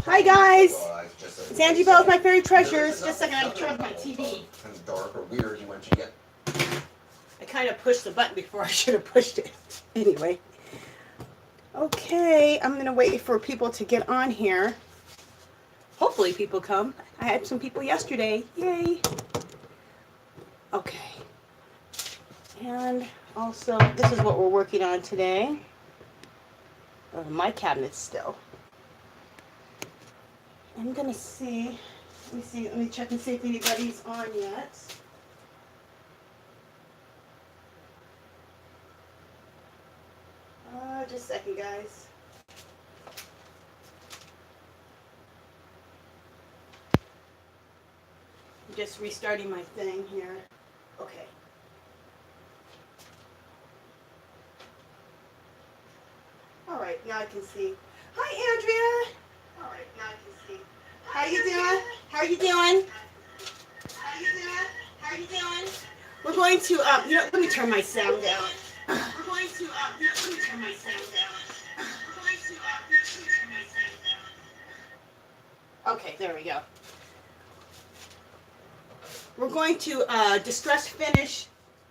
Hi guys, it's Angie Bell's My Fairy Treasures. Just a second, I'm turning off my TV. Dark or weird, you went to get. I kind of pushed the button before I should have pushed it. Anyway. Okay, I'm going to wait for people to get on here. Hopefully people come. I had some people yesterday. Yay. Okay. And also, this is what we're working on today. My cabinets still. I'm going to see. Let me check and see if anybody's on yet. Just a second, guys. I'm just restarting my thing here. Okay. All right, now I can see. Hi, Andrea. All right, now I can see. How you doing? How are you doing? How you doing? How you doing? We're going to, let me turn my sound down. We're going to, let me turn my sound down. We're going to, let me turn my sound down. Okay, there we go. We're going to distress finish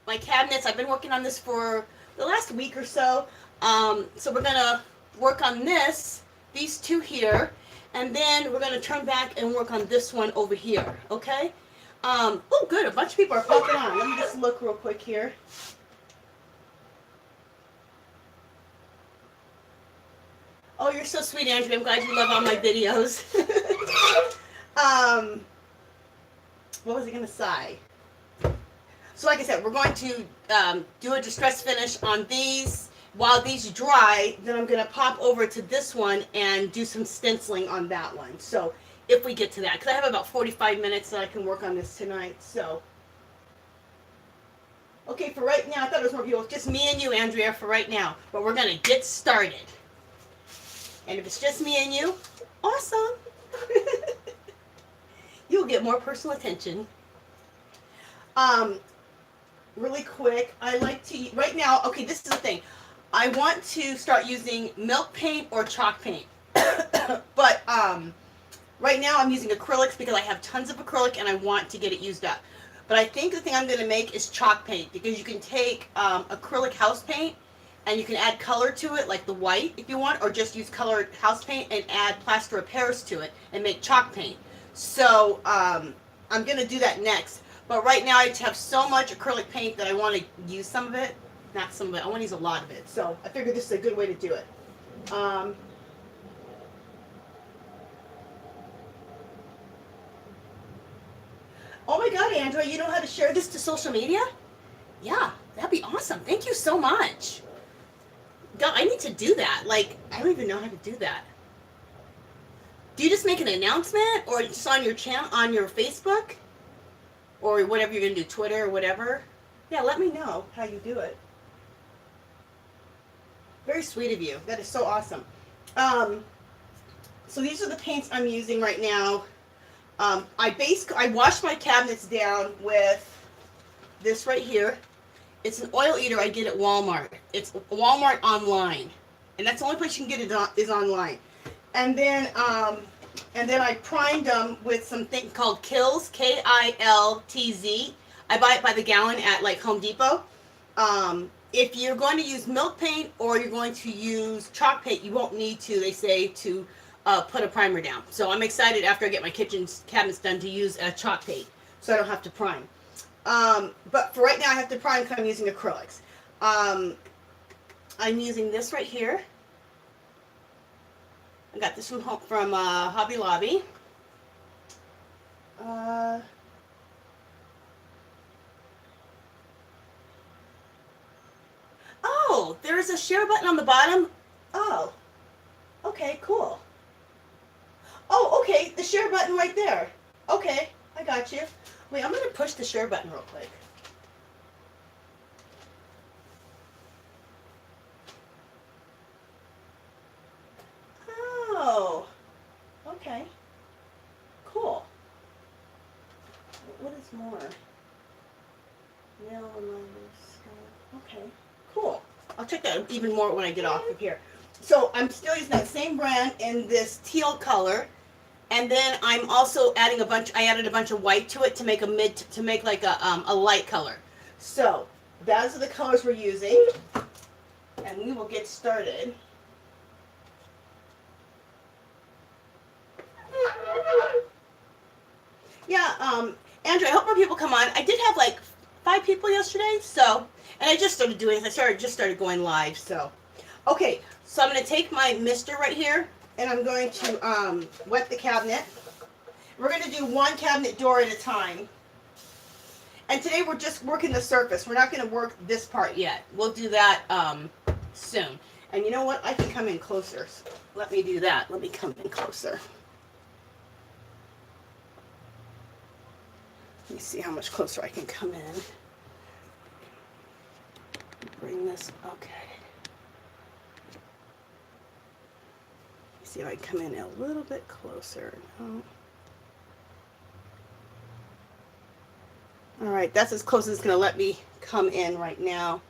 my cabinets. I've been working on this for the last week or so. So we're going to work on these two here, and then we're going to turn back and work on this one over here, okay? Oh, good. A bunch of people are popping on. Let me just look real quick here. Oh, you're so sweet, Andrea. I'm glad you love all my videos. What was I going to say? So like I said, we're going to do a distress finish on these. While these dry, then I'm going to pop over to this one and do some stenciling on that one. So if we get to that, because I have about 45 minutes that I can work on this tonight. So, okay, for right now, I thought it was more people. Just me and you, Andrea, for right now. But we're going to get started. And if it's just me and you, awesome. You'll get more personal attention. Really quick, I like to, right now, okay, this is the thing. I want to start using milk paint or chalk paint. But right now I'm using acrylics because I have tons of acrylic and I want to get it used up. But I think the thing I'm going to make is chalk paint, because you can take acrylic house paint and you can add color to it, like the white if you want, or just use colored house paint and add plaster of Paris to it and make chalk paint. So I'm going to do that next. But right now I have so much acrylic paint that I want to use some of it. Not some of it. I want to use a lot of it. So I figured this is a good way to do it. Oh my God, Andrea, you know how to share this to social media? Yeah, that'd be awesome. Thank you so much. God, I need to do that. Like, I don't even know how to do that. Do you just make an announcement, or just on your channel, on your Facebook, or whatever you're gonna do, Twitter or whatever? Yeah, let me know how you do it. Very sweet of you. That is so awesome. So these are the paints I'm using right now. I wash my cabinets down with this right here. It's an oil eater I get at Walmart. It's Walmart online, and that's the only place you can get it is online. And then I primed them with something called Kilz, Kiltz. I buy it by the gallon at like Home Depot. If you're going to use milk paint or you're going to use chalk paint, you won't need to, they say, to put a primer down. So I'm excited after I get my kitchen cabinets done to use a chalk paint, so I don't have to prime. But for right now I have to prime because I'm using acrylics. I'm using this right here. I got this from Hobby Lobby. Oh, there's a share button on the bottom. Oh, okay, cool. Oh, okay, the share button right there. Okay, I got you. Wait, I'm going to push the share button real quick. Oh, okay, cool. What is more? Nail aligners. Okay, cool. I'll check that even more when I get off of here. So I'm still using that same brand in this teal color. And then I'm also adding I added a bunch of white to it to make to make like a light color. So those are the colors we're using. And we will get started. Yeah, Andrew, I hope more people come on. I did have like 5 people yesterday, so, and I just started doing this. Just started going live, so. Okay, so I'm going to take my mister right here, and I'm going to wet the cabinet. We're going to do one cabinet door at a time. And today we're just working the surface. We're not going to work this part yet. We'll do that soon. And you know what? I can come in closer. So let me do that. Let me come in closer. Let me see how much closer I can come in. Bring this, okay. See if I can come in a little bit closer. No. All right, that's as close as it's going to let me come in right now.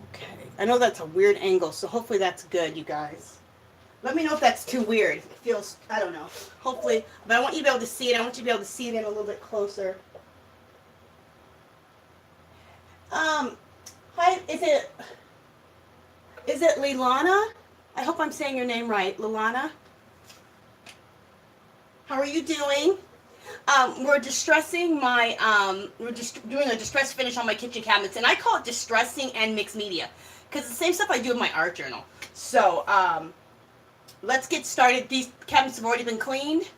Okay, I know that's a weird angle, so hopefully that's good, you guys. Let me know if that's too weird. It feels, I don't know. Hopefully, but I want you to be able to see it. I want you to be able to see it in a little bit closer. Hi, is it Lilana? I hope I'm saying your name right, Lilana. How are you doing? We're distressing my, we're just doing a distress finish on my kitchen cabinets, and I call it distressing and mixed media, because it's the same stuff I do with my art journal. So, let's get started. These cabinets have already been cleaned,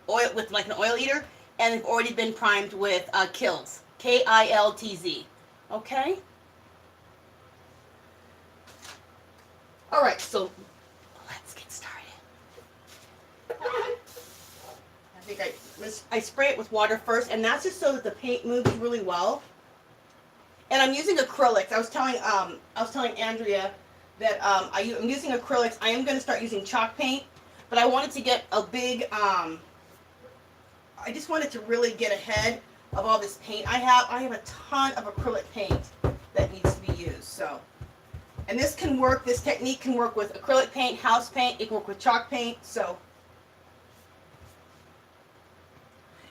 oil with like an oil eater, and they've already been primed with Kiltz, Kiltz. Okay. All right, so let's get started. I think I spray it with water first, and that's just so that the paint moves really well. And I'm using acrylics. I was telling Andrea that I'm using acrylics. I am going to start using chalk paint, but I wanted to get a big. I just wanted to really get ahead of all this paint I have. I have a ton of acrylic paint that needs to be used. So, and this can work. This technique can work with acrylic paint, house paint. It can work with chalk paint. So,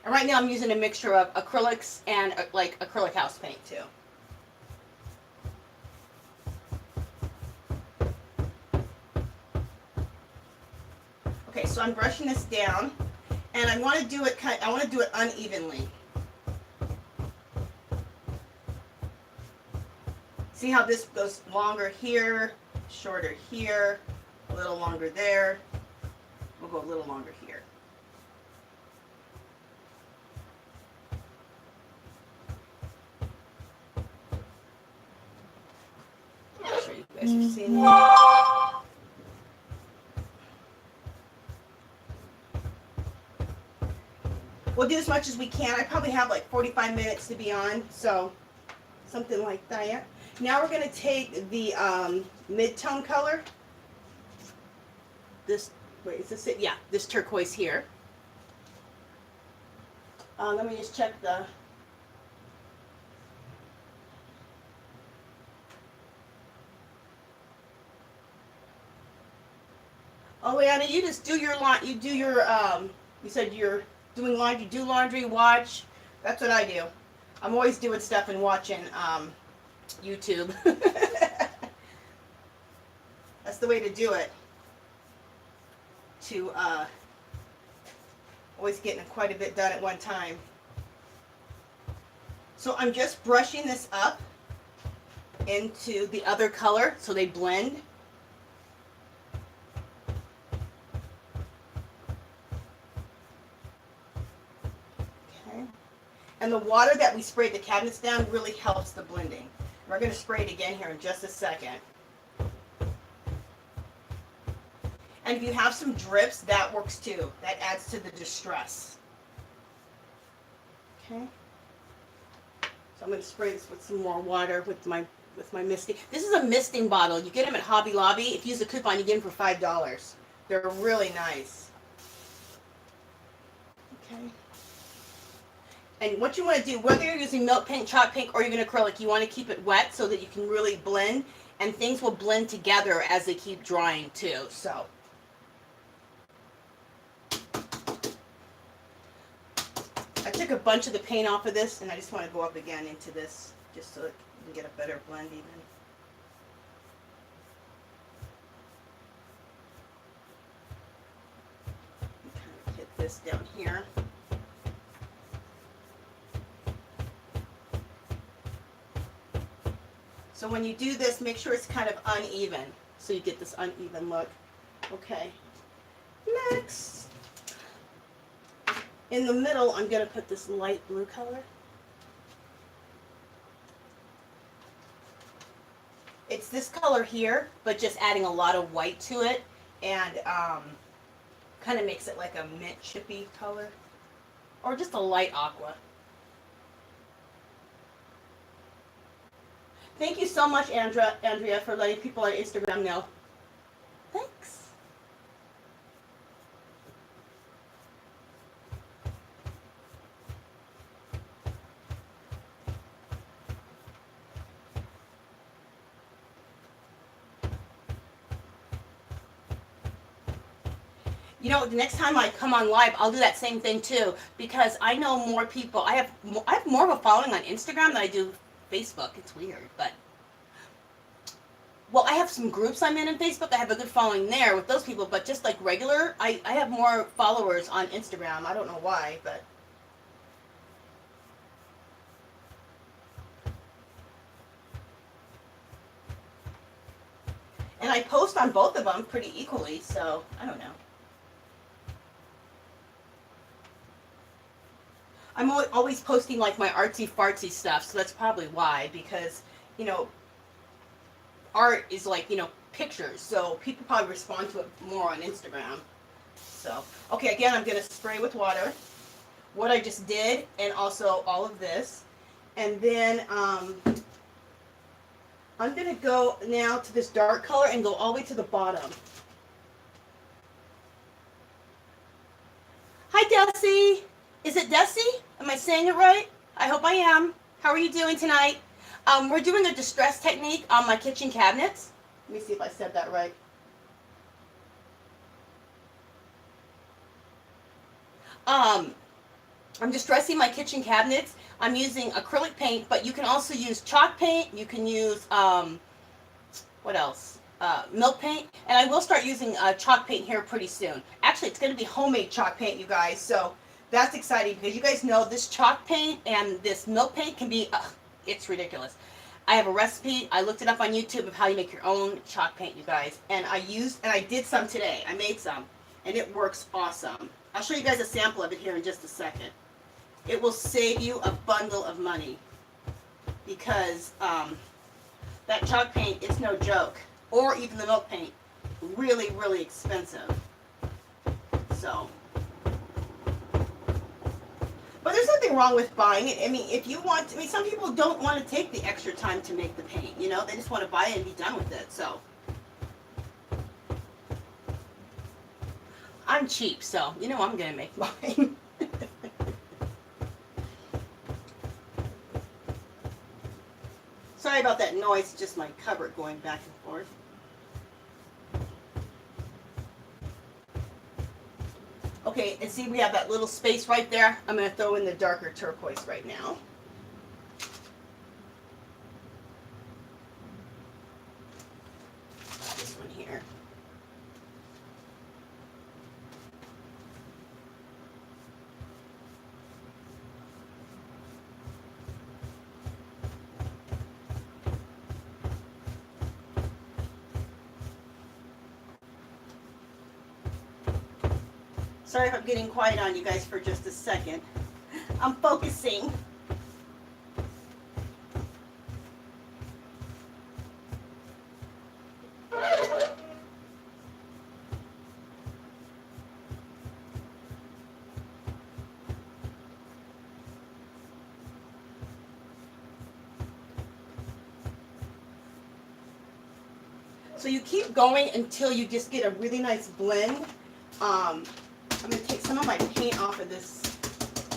and right now I'm using a mixture of acrylics and like acrylic house paint too. Okay, so I'm brushing this down, and I want to do it unevenly. See how this goes longer here, shorter here, a little longer there. We'll go a little longer here. Make sure you guys are seeing that. We'll do as much as we can. I probably have like 45 minutes to be on, so something like that. Now we're going to take the mid-tone color. This, wait, is this it? Yeah, this turquoise here. Let me just check the... Oh, Leanna, you just do your you said you're doing laundry, do laundry, watch. That's what I do. I'm always doing stuff and watching YouTube. That's the way to do it. To always getting quite a bit done at one time. So I'm just brushing this up into the other color so they blend. And the water that we sprayed the cabinets down really helps the blending. We're going to spray it again here in just a second. And if you have some drips, that works too. That adds to the distress. Okay. So I'm going to spray this with some more water with my misting. This is a misting bottle. You get them at Hobby Lobby. If you use the coupon, you get them for $5. They're really nice. Okay. And what you want to do, whether you're using milk paint, chalk paint, or even acrylic, you want to keep it wet so that you can really blend, and things will blend together as they keep drying too. So I took a bunch of the paint off of this, and I just want to go up again into this just so that you can get a better blend even. Kind of hit this down here. So when you do this, make sure it's kind of uneven, so you get this uneven look. Okay. Next, in the middle, I'm going to put this light blue color. It's this color here, but just adding a lot of white to it, and kind of makes it like a mint chippy color, or just a light aqua. Thank you so much, Andrea, for letting people on Instagram know. Thanks. You know, the next time I come on live, I'll do that same thing too, because I know more people. I have more of a following on Instagram than I do Facebook. It's weird, but well, I have some groups I'm in Facebook. I have a good following there with those people, but just like regular, I have more followers on Instagram. I don't know why, but and I post on both of them pretty equally, so I don't know. I'm always posting like my artsy fartsy stuff, so that's probably why, because, you know, art is like, you know, pictures, so people probably respond to it more on Instagram. So, okay, again, I'm going to spray with water, what I just did, and also all of this. And then I'm going to go now to this dark color and go all the way to the bottom. Hi, Desi. Is it Desi? Am I saying it right? I hope I am. How are you doing tonight? We're doing a distress technique on my kitchen cabinets. Let me see if I said that right. I'm distressing my kitchen cabinets. I'm using acrylic paint, but you can also use chalk paint. You can use, what else? Milk paint. And I will start using chalk paint here pretty soon. Actually, it's going to be homemade chalk paint, you guys. So that's exciting because you guys know this chalk paint and this milk paint can be, it's ridiculous. I have a recipe. I looked it up on YouTube of how you make your own chalk paint, you guys. And I did some today. I made some, and it works awesome. I'll show you guys a sample of it here in just a second. It will save you a bundle of money because that chalk paint, it's no joke. Or even the milk paint, really, really expensive. So, but there's nothing wrong with buying it. I mean, if you want, I mean, some people don't want to take the extra time to make the paint, you know, they just want to buy it and be done with it, so. I'm cheap, so, you know, I'm going to make mine. Sorry about that noise, it's just my cupboard going back and forth. Okay, and see we have that little space right there. I'm going to throw in the darker turquoise right now. This one here. Sorry if I'm getting quiet on you guys for just a second. I'm focusing. So you keep going until you just get a really nice blend. I'm going to take some of my paint off of this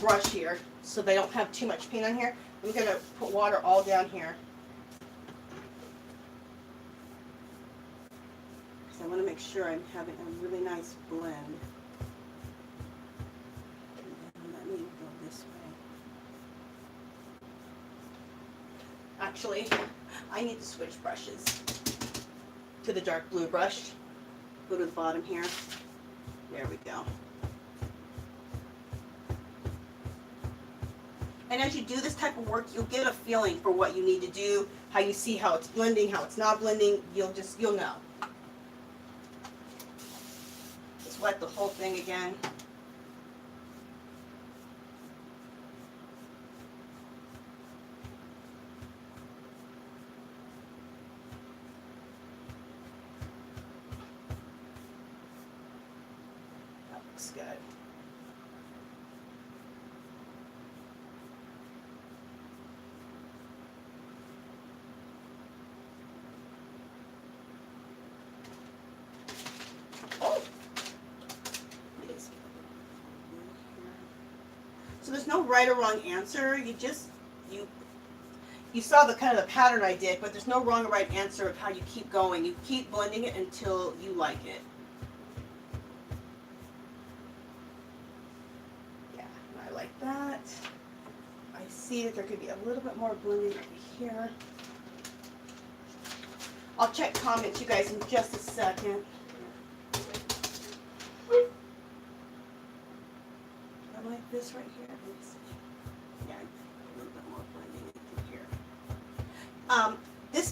brush here so they don't have too much paint on here. I'm gonna put water all down here. Because I want to make sure I'm having a really nice blend. And then let me go this way. Actually, I need to switch brushes to the dark blue brush. Go to the bottom here. There we go. And as you do this type of work, you'll get a feeling for what you need to do, how you see how it's blending, how it's not blending. You'll know. Just wet the whole thing again. That looks good. So there's no right or wrong answer. You saw the kind of the pattern I did, but there's no wrong or right answer of how you keep going. You keep blending it until you like it. Yeah, I like that. I see that there could be a little bit more blending over here. I'll check comments, you guys, in just a second. I like this right here. Let's see. Yeah, a little bit more blending into here.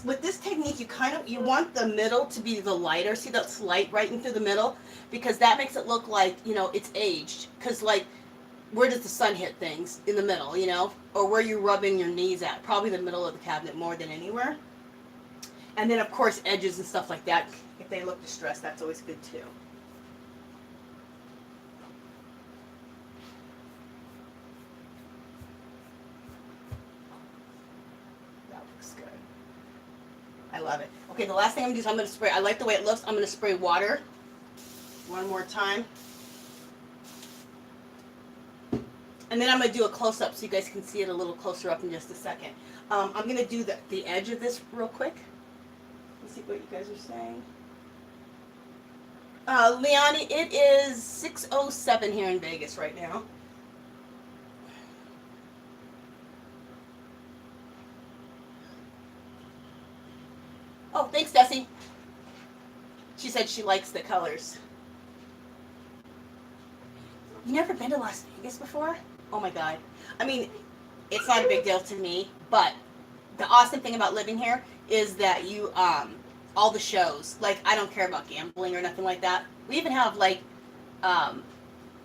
With this technique, you want the middle to be the lighter. See that's light right in through the middle, because that makes it look like, you know, it's aged. Because like, where does the sun hit things? In the middle, you know, or where you're rubbing your knees at? Probably the middle of the cabinet more than anywhere. And then of course edges and stuff like that. If they look distressed, that's always good too. I love it. Okay, the last thing I'm going to do is I'm going to spray. I like the way it looks. I'm going to spray water one more time. And then I'm going to do a close-up so you guys can see it a little closer up in just a second. I'm going to do the edge of this real quick. Let's see what you guys are saying. Leonie, it is 6:07 here in Vegas right now. Oh, thanks, Desi. She said she likes the colors. You never been to Las Vegas before? Oh my God. I mean, it's not a big deal to me, but the awesome thing about living here is that you, all the shows, like I don't care about gambling or nothing like that. We even have like,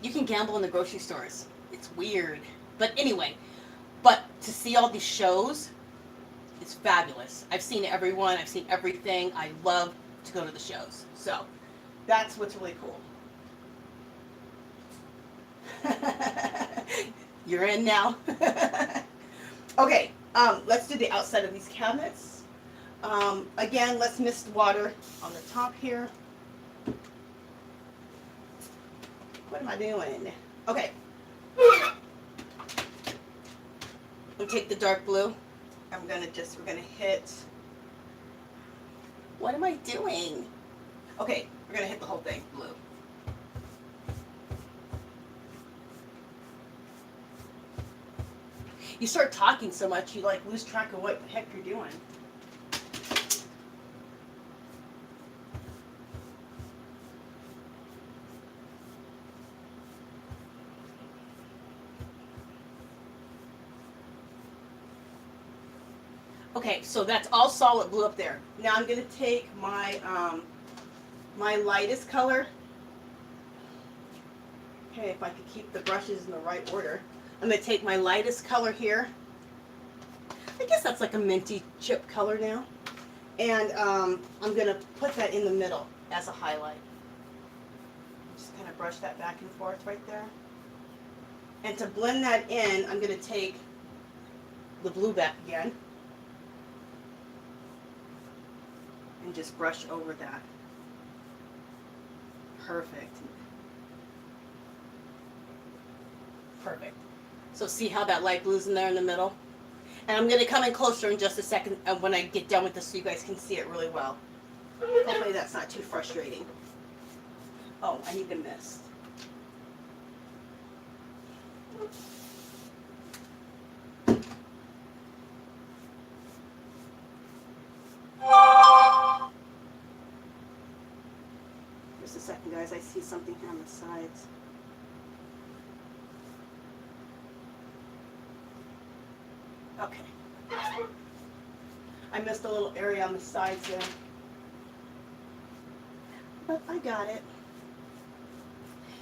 you can gamble in the grocery stores. It's weird. But anyway, but to see all these shows, it's fabulous. I've seen everyone. I've seen everything. I love to go to the shows. So that's what's really cool. You're in now. Okay, let's do the outside of these cabinets. Again, let's mist water on the top here. What am I doing? Okay. I'll take the dark blue. we're gonna hit, what am I doing? Okay, we're gonna hit the whole thing blue. You start talking so much, you like lose track of what the heck you're doing. Okay, so that's all solid blue up there. Now I'm going to take my my lightest color. Okay, if I could keep the brushes in the right order. I'm going to take my lightest color here. I guess that's like a minty chip color now. And I'm going to put that in the middle as a highlight. Just kind of brush that back and forth right there. And to blend that in, I'm going to take the blue back again. And just brush over that. Perfect. Perfect. So see how that light blue's in there in the middle? And I'm going to come in closer in just a second when I get done with this so you guys can see it really well. Hopefully that's not too frustrating. Oh, I need the mist. Just a second, guys. I see something here on the sides. Okay. I missed a little area on the sides there. But I got it.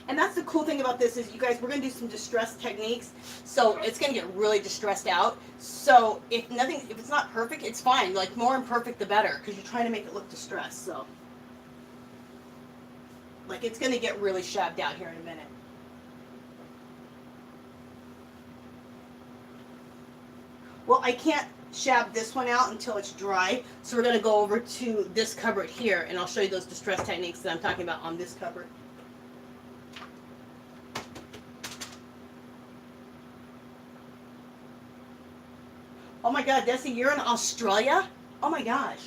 And that's the cool thing about this is, you guys, we're going to do some distress techniques. So it's going to get really distressed out. So if it's not perfect, it's fine. Like, more imperfect, the better, because you're trying to make it look distressed. So, like, it's going to get really shabbed out here in a minute. Well, I can't shab this one out until it's dry. So we're going to go over to this cupboard here, and I'll show you those distress techniques that I'm talking about on this cupboard. Oh my God, Desi, you're in Australia? Oh my gosh.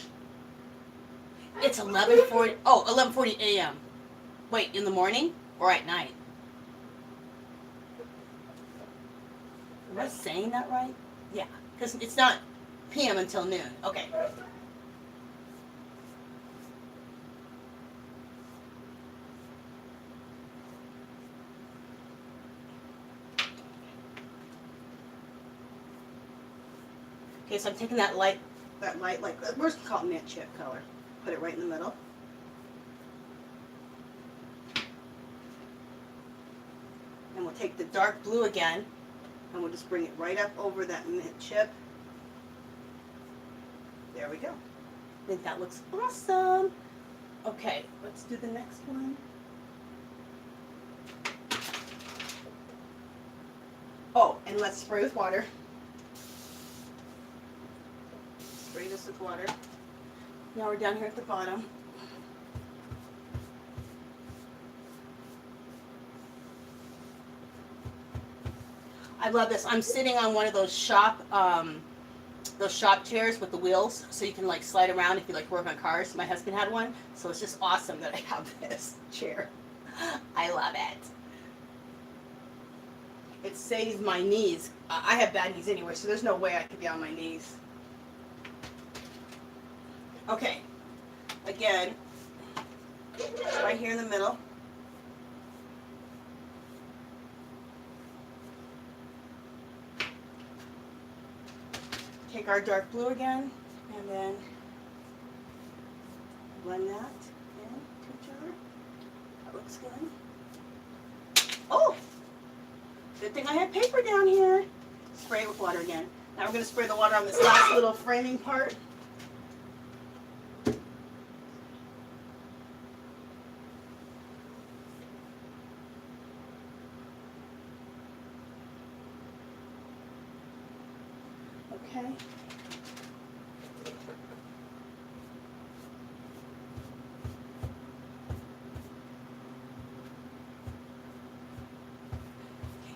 It's 11:40. Oh, 11:40 a.m. Wait, in the morning or at night? Am I saying that right? Yeah, because it's not p.m. until noon. Okay. Okay, so I'm taking that light like, we're just calling mint chip color. Put it right in the middle. And we'll take the dark blue again, and we'll just bring it right up over that mint chip. There we go. I think that looks awesome. Okay, let's do the next one. Oh, and let's spray with water. Spray this with water. Now we're down here at the bottom. I love this. I'm sitting on one of those shop chairs with the wheels, so you can like slide around if you like work on cars. My husband had one, so it's just awesome that I have this chair. I love it. It saves my knees. I have bad knees anyway, so there's no way I could be on my knees. Okay, again, right here in the middle. Take our dark blue again, and then blend that into each other. That looks good. Oh, good thing I had paper down here. Spray it with water again. Now we're going to spray the water on this last little framing part. Okay.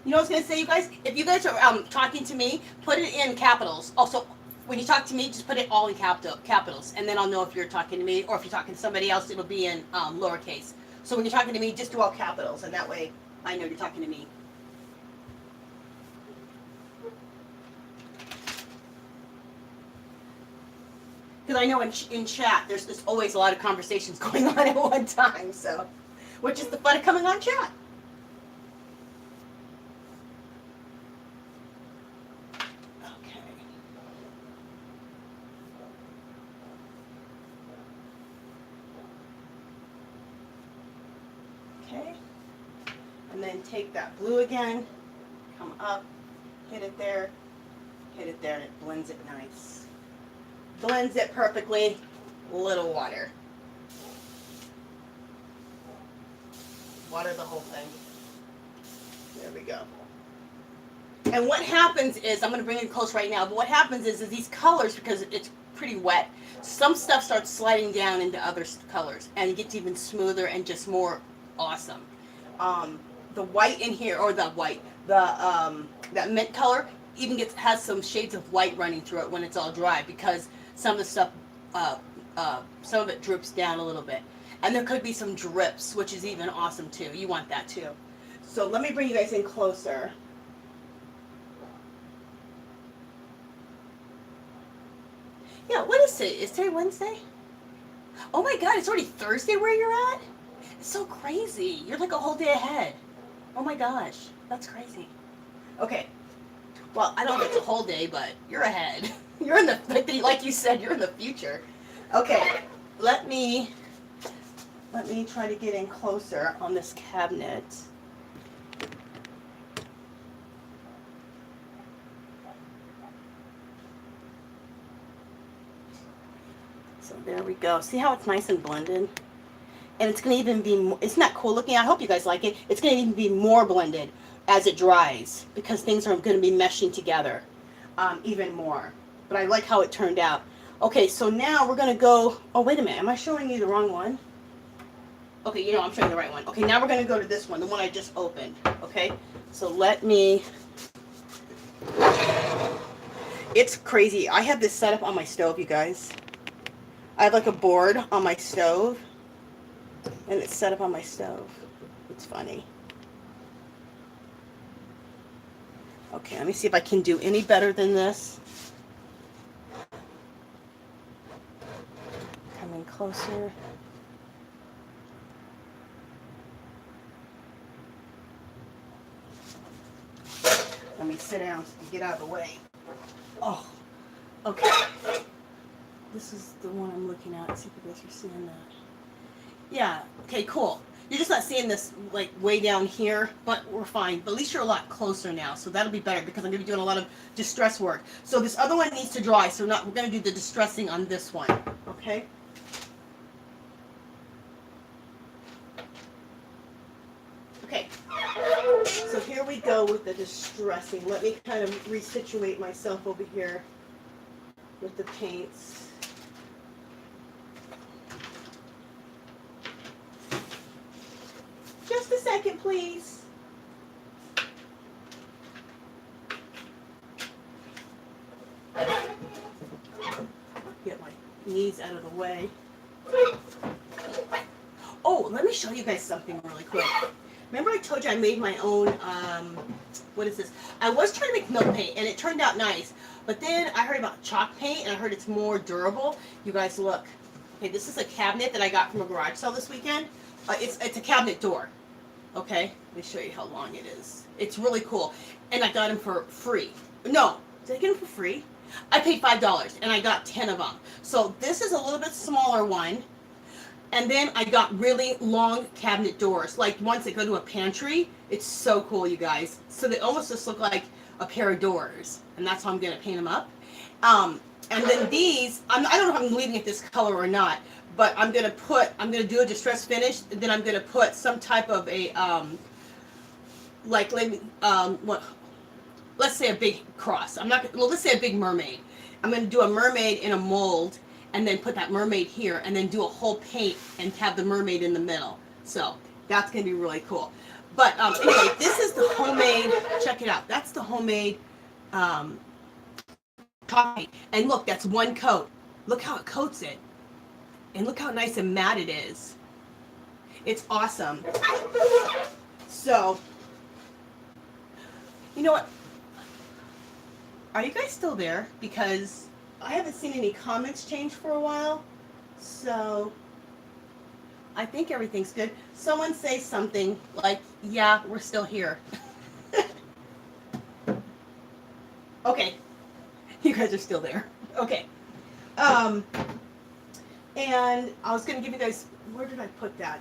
You know what I was going to say, you guys? If you guys are talking to me, put it in capitals. Also, when you talk to me, just put it all in capitals, and then I'll know if you're talking to me, or if you're talking to somebody else, it'll be in lowercase. So when you're talking to me, just do all capitals, and that way I know you're talking to me. Because I know in chat, there's always a lot of conversations going on at one time, so, which is the fun of coming on chat. Okay. Okay. And then take that blue again, come up, hit it there, and it blends it nice. Blends it perfectly. Little water. Water the whole thing. There we go. And what happens is, I'm going to bring it close right now, but what happens is these colors, because it's pretty wet, some stuff starts sliding down into other colors, and it gets even smoother and just more awesome. the white in here, or the white, that mint color even has some shades of white running through it when it's all dry, because some of the stuff, some of it drips down a little bit. And there could be some drips, which is even awesome too. You want that too. So let me bring you guys in closer. Yeah, what is it? Is today Wednesday? Oh my God, it's already Thursday where you're at? It's so crazy. You're like a whole day ahead. Oh my gosh, that's crazy. Okay, well, I don't know if it's a whole day, but you're ahead. You're in the, like you said, you're in the future. Okay, let me try to get in closer on this cabinet. So there we go. See how it's nice and blended? And it's going to even be, isn't that cool looking? I hope you guys like it. It's going to even be more blended as it dries, because things are going to be meshing together even more. But I like how it turned out. Okay, so now we're going to go, oh, wait a minute. Am I showing you the wrong one? Okay, you know, I'm showing the right one. Okay, now we're going to go to this one, the one I just opened. Okay, so let me, it's crazy. I have this set up on my stove, you guys. I have like a board on my stove, and it's set up on my stove. It's funny. Okay, let me see if I can do any better than this. Coming closer. Let me sit down so you get out of the way. Oh, okay. This is the one I'm looking at. See if you guys are seeing that. Yeah, okay, cool. You're just not seeing this like way down here, but we're fine. But at least you're a lot closer now, so that'll be better, because I'm going to be doing a lot of distress work. So this other one needs to dry, so we're going to do the distressing on this one, okay? Okay, so here we go with the distressing. Let me kind of resituate myself over here with the paints. Just a second, please. Get my knees out of the way. Oh, let me show you guys something really quick. Remember I told you I made my own, what is this? I was trying to make milk paint, and it turned out nice. But then I heard about chalk paint, and I heard it's more durable. You guys look. Okay, this is a cabinet that I got from a garage sale this weekend. It's a cabinet door. Okay, let me show you how long it is. It's really cool. And I got them for free. No, did I get them for free? I paid $5, and I got 10 of them. So this is a little bit smaller one. And then I got really long cabinet doors, like ones that go to a pantry. It's so cool, you guys. So they almost just look like a pair of doors. And that's how I'm going to paint them up. And then these, I don't know if I'm leaving it this color or not, but I'm going to do a distress finish, and then I'm going to put some type of a, let's say a big cross. Let's say a big mermaid. I'm going to do a mermaid in a mold, and then put that mermaid here, and then do a whole paint and have the mermaid in the middle. So that's going to be really cool. But anyway, this is the homemade, check it out. That's the homemade chalk paint. And look, that's one coat. Look how it coats it. And look how nice and matte it is. It's awesome. So, you know what? Are you guys still there? Because I haven't seen any comments change for a while. So, I think everything's good. Someone say something like, yeah, we're still here. Okay. You guys are still there. Okay. And I was going to give you guys, where did I put that?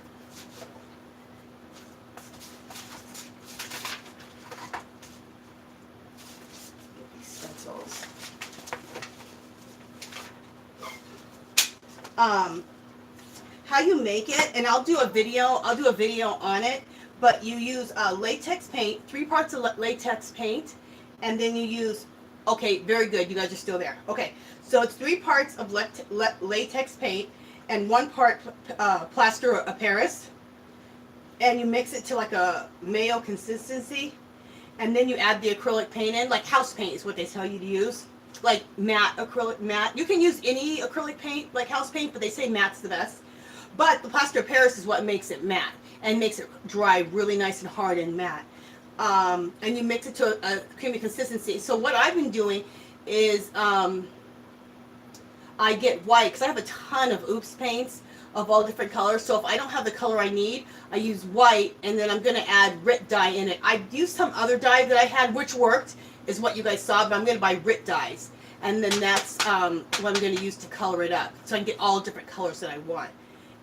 Get these stencils. How you make it, and I'll do a video on it, but you use latex paint, 3 parts of latex paint, and then you use, okay, very good, you guys are still there. Okay, so it's 3 parts of latex paint and 1 part plaster of Paris, and you mix it to like a mayo consistency, and then you add the acrylic paint in. Like house paint is what they tell you to use, like matte acrylic matte. You can use any acrylic paint, like house paint, but they say matte's the best. But the plaster of Paris is what makes it matte and makes it dry really nice and hard and matte. And you mix it to a creamy consistency. So what I've been doing is I get white because I have a ton of Oops paints of all different colors. So if I don't have the color I need, I use white, and then I'm going to add RIT dye in it. I used some other dye that I had, which worked, is what you guys saw, but I'm going to buy RIT dyes. And then that's what I'm going to use to color it up. So I can get all different colors that I want.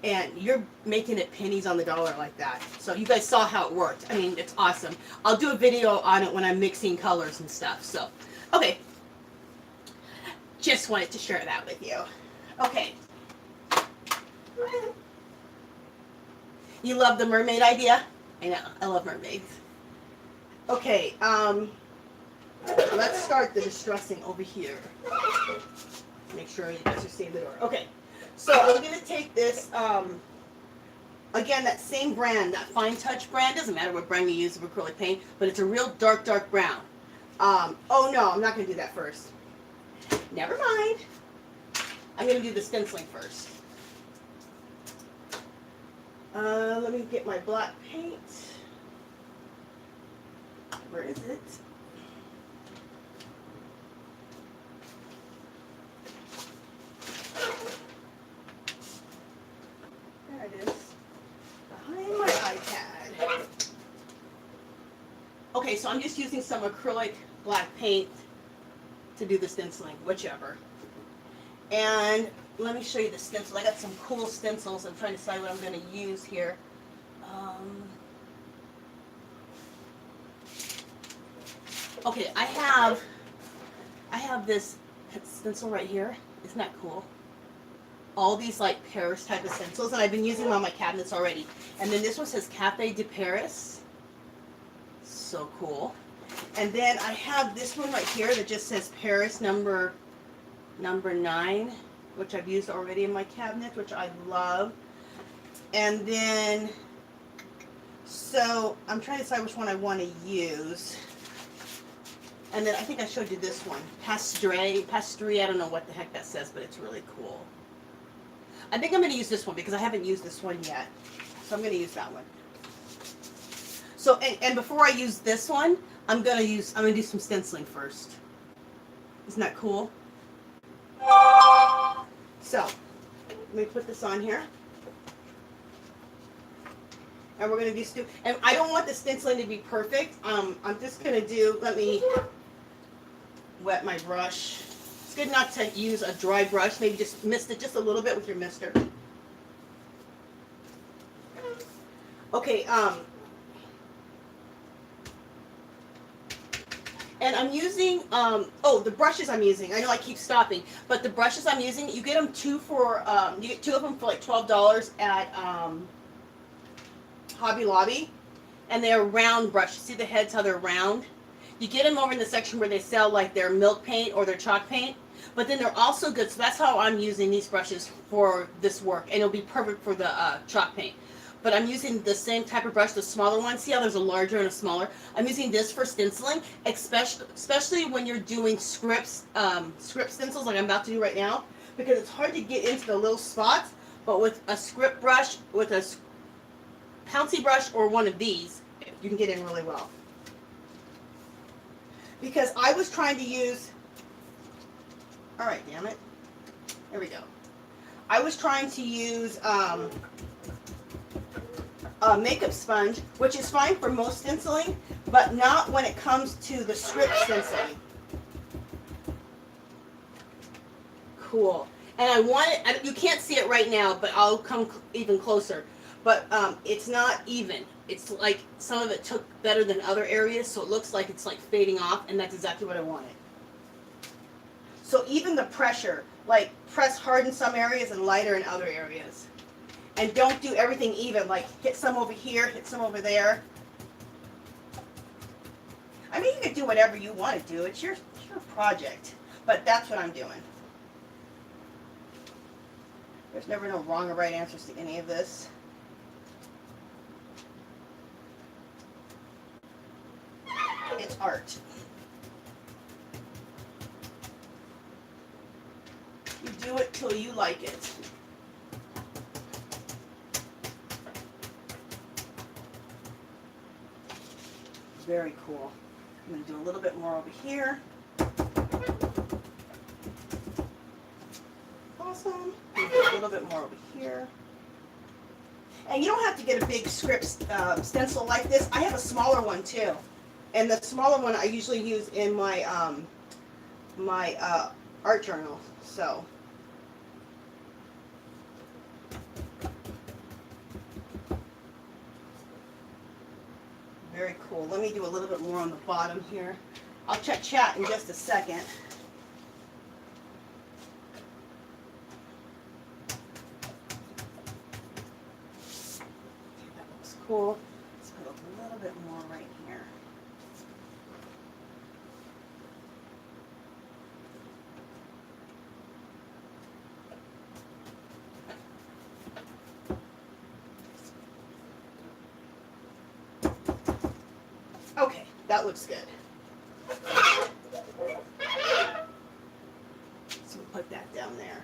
And you're making it pennies on the dollar like that. So you guys saw how it worked. I mean, it's awesome. I'll do a video on it when I'm mixing colors and stuff. So, okay. Just wanted to share that with you. Okay. You love the mermaid idea? I know. I love mermaids. Okay. Let's start the distressing over here. Make sure you guys are seeing the door. Okay. So I'm going to take this, again, that same brand, that Fine Touch brand. Doesn't matter what brand you use of acrylic paint, but it's a real dark, dark brown. Oh no, I'm not going to do that first. Never mind. I'm going to do the stenciling first. Let me get my black paint. Where is it? There it is. Behind my iPad. Okay, so I'm just using some acrylic black paint to do the stenciling, whichever. And let me show you the stencil. I got some cool stencils. I'm trying to decide what I'm going to use here. Okay, I have this stencil right here. Isn't that cool? All these like Paris type of stencils, and I've been using them on my cabinets already. And then this one says Cafe de Paris. So cool. And then I have this one right here that just says Paris number 9, which I've used already in my cabinet, which I love. And then, so I'm trying to decide which one I want to use. And then I think I showed you this one, Pastre, I don't know what the heck that says, but it's really cool. I think I'm going to use this one because I haven't used this one yet. So I'm going to use that one. So, and before I use this one, I'm going to do some stenciling first. Isn't that cool? So, let me put this on here. And we're going to do, and I don't want the stenciling to be perfect. I'm just going to do, let me wet my brush. It's good not to use a dry brush. Maybe just mist it just a little bit with your mister. Okay, and I'm using, the brushes I'm using. I know I keep stopping, but the brushes I'm using, you get them you get 2 of them for like $12 at Hobby Lobby, and they're round brushes. See the heads, how they're round? You get them over in the section where they sell like their milk paint or their chalk paint, but then they're also good. So that's how I'm using these brushes for this work, and it'll be perfect for the chalk paint. But I'm using the same type of brush, the smaller one. See how there's a larger and a smaller? I'm using this for stenciling, especially when you're doing script stencils like I'm about to do right now, because it's hard to get into the little spots. But with a script brush, with a pouncy brush or one of these, you can get in really well. Because I was trying to use, all right, damn it. There we go. I was trying to use a makeup sponge, which is fine for most stenciling, but not when it comes to the script stenciling. Cool. And I want it, you can't see it right now, but I'll come even closer. But it's not even. It's like some of it took better than other areas, so it looks like it's like fading off, and that's exactly what I wanted. So even the pressure, like press hard in some areas and lighter in other areas. And don't do everything even, like hit some over here, hit some over there. I mean, you can do whatever you want to do. It's your project. But that's what I'm doing. There's never no wrong or right answers to any of this. art. You do it till you like it. Very cool. I'm going to do a little bit more over here. Awesome. Do a little bit more over here. And you don't have to get a big script stencil like this. I have a smaller one too. And the smaller one I usually use in my art journal. So. Very cool. Let me do a little bit more on the bottom here. I'll check chat in just a second. Okay, that looks cool. Let's put a little bit more right here. Okay, that looks good. So we'll put that down there.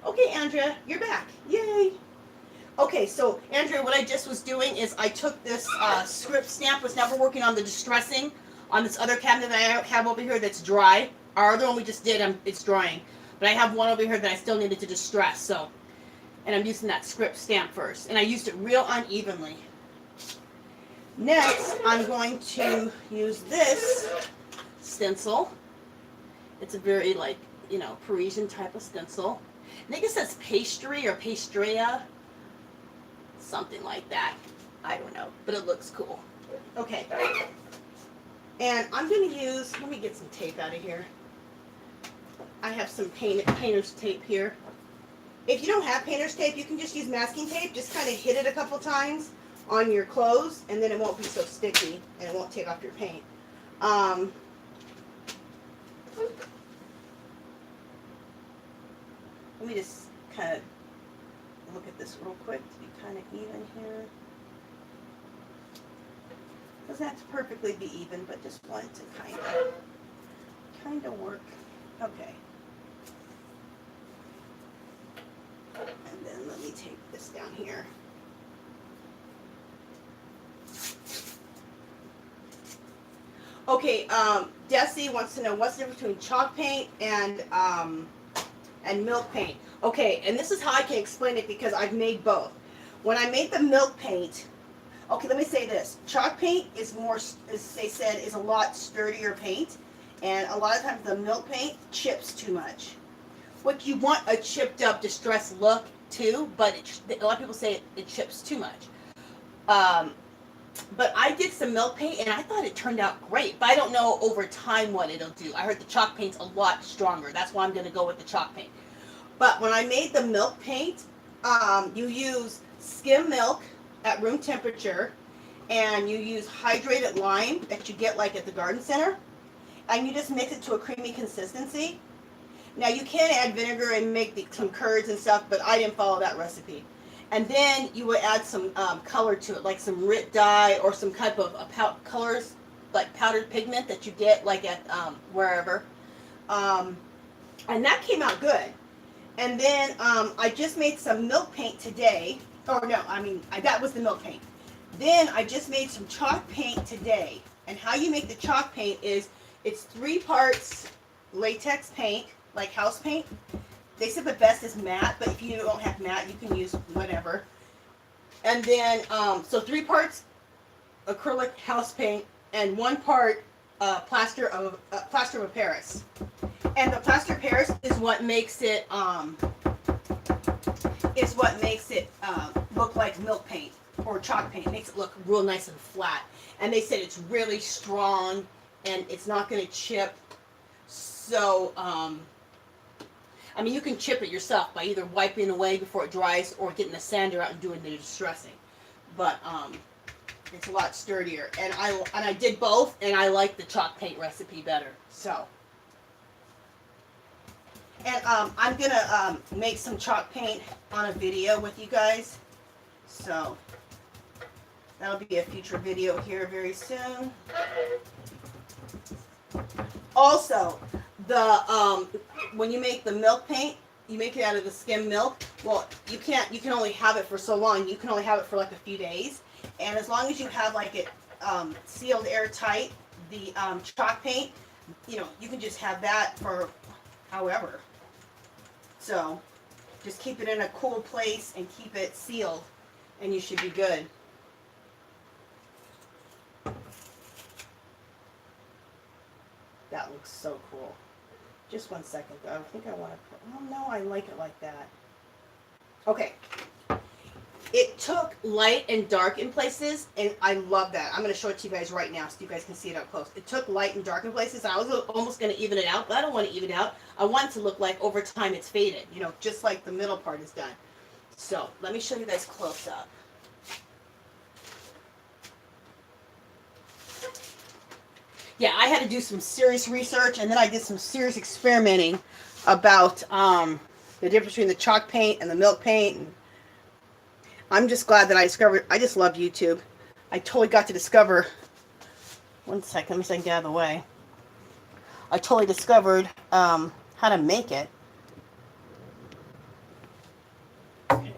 Okay, Andrea, you're back. Yay! Okay, so Andrea, what I just was doing is I took this script stamp, was never working on the distressing on this other cabinet that I have over here that's dry. Our other one we just did, it's drying. But I have one over here that I still needed to distress, so. And I'm using that script stamp first. And I used it real unevenly. Next, I'm going to use this stencil. It's a very, like, you know, Parisian type of stencil. I think it says pastry or pastria. Something like that. I don't know, but it looks cool. Okay. And I'm going to use, let me get some tape out of here. I have some painter's tape here. If you don't have painter's tape, you can just use masking tape. Just kind of hit it a couple times on your clothes, and then it won't be so sticky, and it won't take off your paint. Let me just kind of look at this real quick to be kind of even here. Doesn't have to perfectly be even, but just want it to kind of work. Okay. And then let me take this down here. Okay, Desi wants to know what's the difference between chalk paint and milk paint. Okay, and this is how I can explain it because I've made both. When I made the milk paint, okay, let me say this. Chalk paint is more, as they said, is a lot sturdier paint. And a lot of times the milk paint chips too much. What you want a chipped up, distressed look too, but a lot of people say it chips too much. But I did some milk paint and I thought it turned out great. But I don't know over time what it'll do. I heard the chalk paint's a lot stronger. That's why I'm going to go with the chalk paint. But when I made the milk paint, you use skim milk at room temperature, and you use hydrated lime that you get like at the garden center, and you just mix it to a creamy consistency. Now you can add vinegar and make some curds and stuff, but I didn't follow that recipe. And then you would add some color to it, like some Rit dye or some type of colors, like powdered pigment that you get like at wherever. And that came out good. And then I just made some milk paint today. Or no, that was the milk paint. Then I just made some chalk paint today. And how you make the chalk paint is it's 3 parts latex paint, like house paint. They said the best is matte, but if you don't have matte, you can use whatever. And then, so 3 parts acrylic house paint and 1 part plaster of Paris. And the plaster of Paris is what makes it look like milk paint or chalk paint. It makes it look real nice and flat. And they said it's really strong and it's not going to chip. So, you can chip it yourself by either wiping away before it dries or getting the sander out and doing the distressing. But it's a lot sturdier. And I did both, and I like the chalk paint recipe better. So, and I'm gonna make some chalk paint on a video with you guys. So, That'll be a future video here very soon. Also, the when you make the milk paint, you make it out of the skim milk. Well, you can't. You can only have it for so long. You can only have it for like a few days. And as long as you have like it sealed airtight, the chalk paint, you know, you can just have that for however. So, just keep it in a cool place and keep it sealed, and you should be good. That looks so cool. Just 1 second though. I think I want to put, oh no, I like it like that. Okay. It took light and dark in places, and I love that. I'm going to show it to you guys right now so you guys can see it up close. It took light and dark in places. I was almost going to even it out, but I don't want to even it out. I want it to look like over time it's faded, you know, just like the middle part is done. So let me show you guys close up. Yeah, I had to do some serious research, and then I did some serious experimenting about the difference between the chalk paint and the milk paint. And I'm just glad that I discovered, I just love YouTube. I totally got to discover, 1 second, let me see if I can get out of the way. I totally discovered how to make it. Okay.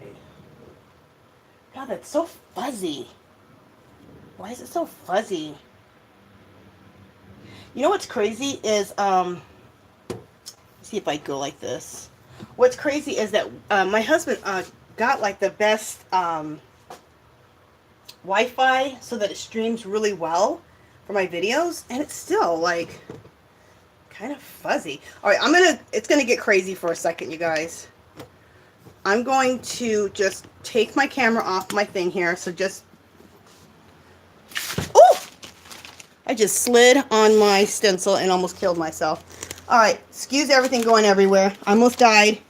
God, that's so fuzzy. Why is it so fuzzy? You know what's crazy is, let's see if I go like this. What's crazy is that my husband got like the best Wi-Fi so that it streams really well for my videos, and it's still like kind of fuzzy. All right, it's gonna get crazy for a second, you guys. I'm going to just take my camera off my thing here, so just, oh! I just slid on my stencil and almost killed myself. All right, excuse everything going everywhere. I almost died,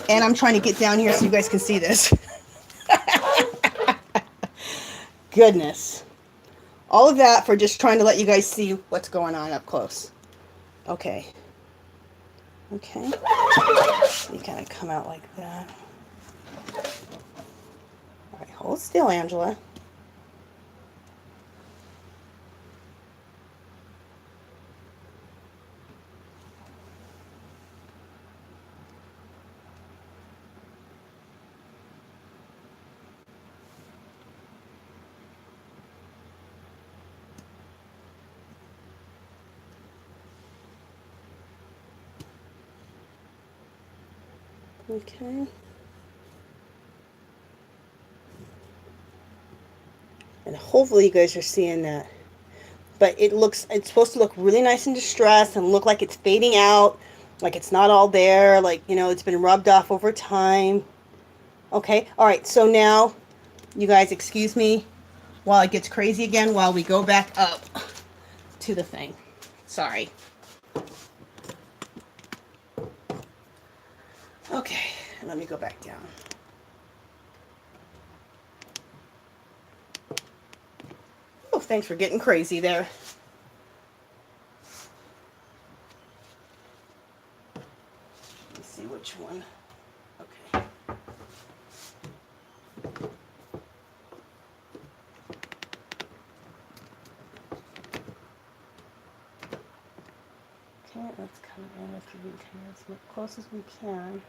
and I'm trying to get down here so you guys can see this. Goodness. All of that for just trying to let you guys see what's going on up close. Okay. Okay. You kind of come out like that. All right, hold still, Angela. Okay. And hopefully you guys are seeing that. But it's supposed to look really nice and distressed and look like it's fading out, like it's not all there, like, you know, it's been rubbed off over time. Okay. All right. So now, you guys excuse me while it gets crazy again, while we go back up to the thing. Sorry. Okay, let me go back down. Oh, thanks for getting crazy there. Let me see which one. Okay. Okay, let's come in with the as close as we can.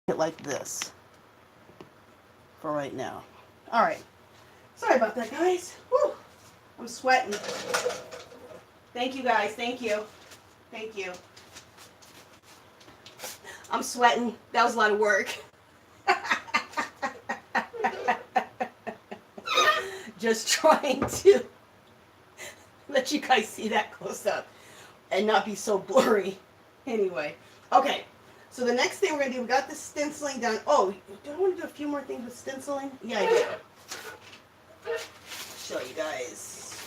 It like this for right now. All right. Sorry about that, guys. Whew. I'm sweating. Thank you, guys. Thank you. Thank you. I'm sweating. That was a lot of work. Just trying to let you guys see that close up and not be so blurry. Anyway. Okay. So the next thing we're going to do, we got the stenciling done. Oh, do I want to do a few more things with stenciling? Yeah, I do. Show you guys.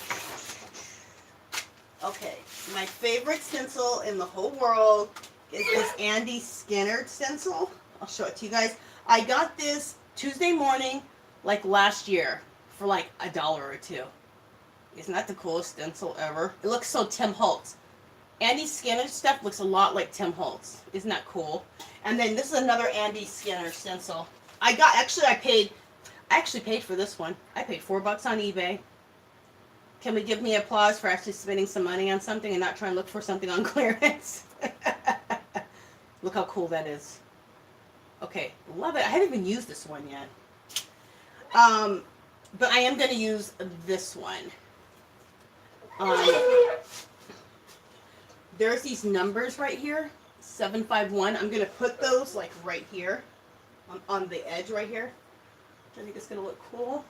Okay, my favorite stencil in the whole world is this Andy Skinner stencil. I'll show it to you guys. I got this Tuesday morning, like last year, for like $1 or $2. Isn't that the coolest stencil ever? It looks so Tim Holtz. Andy Skinner stuff looks a lot like Tim Holtz. Isn't that cool? And then this is another Andy Skinner stencil. I actually paid for this one. I paid $4 on eBay. Can we give me applause for actually spending some money on something and not trying to look for something on clearance? Look how cool that is. Okay, love it. I haven't even used this one yet. But I am going to use this one. There's these numbers right here, 751. I'm going to put those like right here on the edge right here. I think it's going to look cool.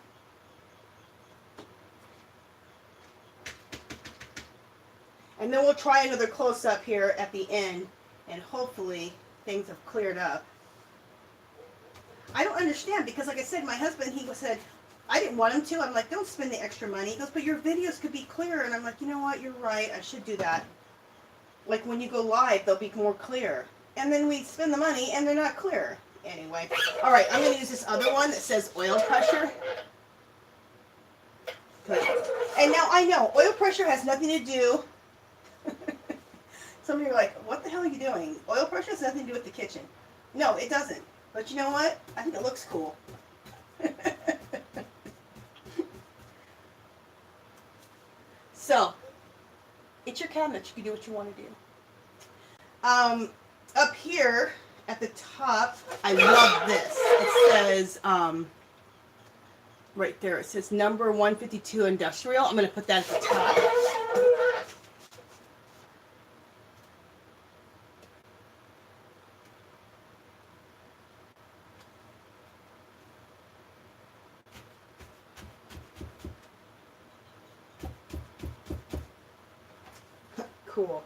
And then we'll try another close-up here at the end, and hopefully things have cleared up. I don't understand, because like I said, my husband, he said, I didn't want him to. I'm like, don't spend the extra money. He goes, but your videos could be clearer. And I'm like, you know what? You're right. I should do that. Like when you go live, they'll be more clear. And then we spend the money, and they're not clear. Anyway. All right, I'm going to use this other one that says oil pressure. And now I know, oil pressure has nothing to do. Some of you are like, what the hell are you doing? Oil pressure has nothing to do with the kitchen. No, it doesn't. But you know what? I think it looks cool. So, it's your cabinet. You can do what you want to do. Up here at the top, I love this. It says, right there, it says number 152 industrial. I'm going to put that at the top. Cool.